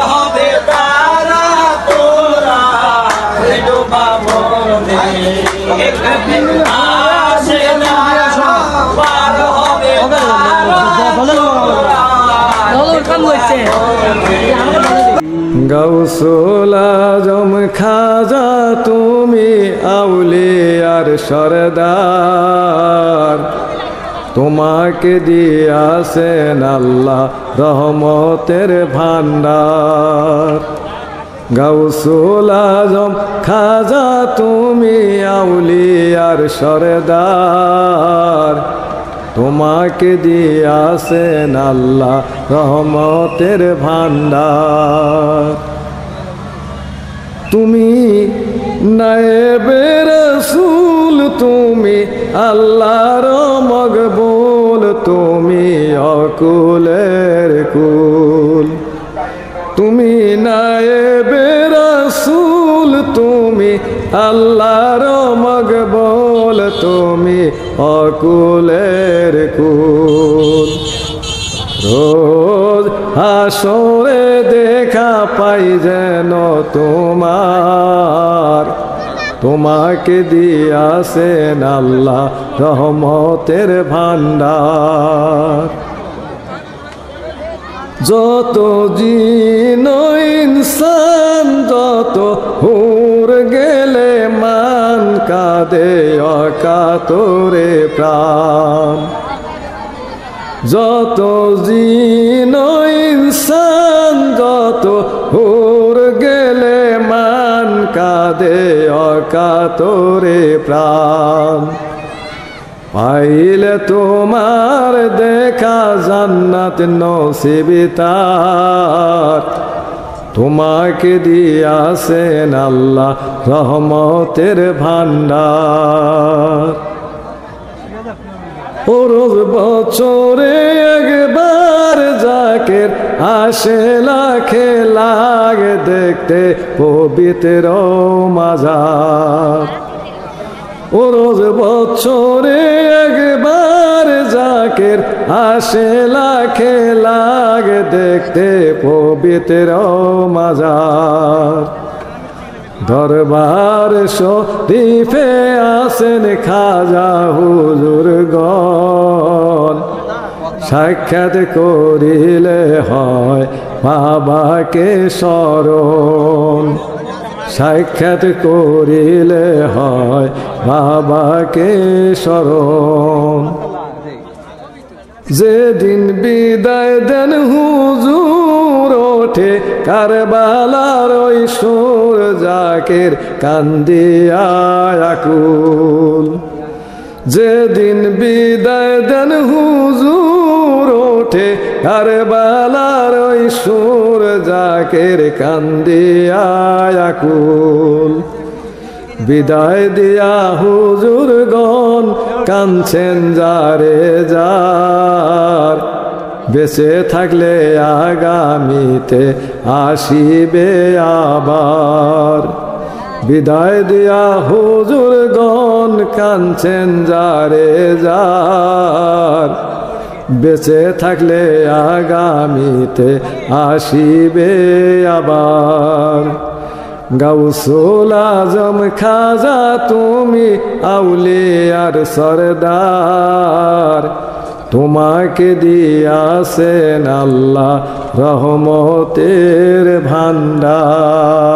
হবে তারা তোরা ডোবা মনে একদিন আসে না পার হবে তারা তোরা গাউসুল আজম খাজা তুমি আউলিয়ার সরদার, তোমাকে দিয়াছেন আল্লাহ রহমতের ভান্ডার। গাউসুল আজম খাজা তুমি আউলিয়ার সরদার, তোমাকে দিয়াছেন আল্লাহ রহমতের ভান্ডার। তুমি নায়েবে রাসূল, তুমি আল্লাহর মকবুল, তুমি অকুলের কুল। তুমি নায়েবে রাসূল, তুমি আল্লাহর মকবুল, তুমি অকুলের কুল। রোজ হাসরে দেখা পাই যেন তোমার, তোমাকে দিয়াছেন আল্লাহ রহমতের ভান্ডার। যত জিন ইনসান যত হুর গেলে মান কাঁদে অকাতরে প্রাণ। যত জিন ইনসান যত হুর গেলে মান কাঁদে অকাতরে প্রাণ। পাইলে তোমার দেখা জান্নাত নসিব তার, তোমাকে দিয়াছেন আল্লাহ রহমতের ভান্ডার। ও রোজ বছরে একবার জাকের আসে লাখে লাগে দেখতে পবিত্র মাজার। ও রোজ বছরে একবার জাকের আসে লাখে লাগে দেখতে পবিত্র মাজার। দরবার শরীফে আসেন খাজা হুজুরগণ, সাক্ষাৎ করিলে হয় বাবাকে স্মরণ। সাক্ষাৎ করিলে হয় বাবাকে স্মরণ। যেদিন বিদায় দেন হুজুর ওঠে কারবালার ওই সুর, জাকের কান্দিয়া আকুল। যেদিন বিদায় দেন হুজুর ওঠে কারবালার ওই সুর, জাকের কান্দিয়া আকুল। বিদায় দিয়া হুজুরগণ কাঁদছেন যারে যার, বেঁচে থাকলে আগামীতে আসিবে আবার। বিদায় দিয়া হুজুরগণ কাঁদছেন যারে যার, বেঁচে থাকলে আগামীতে আসিবে আবার। গাউসুল আজম খাজা তুমি আউলিয়ার সরদার, তোমাকে দিয়াছেন আল্লাহ রহমতের ভান্ডার।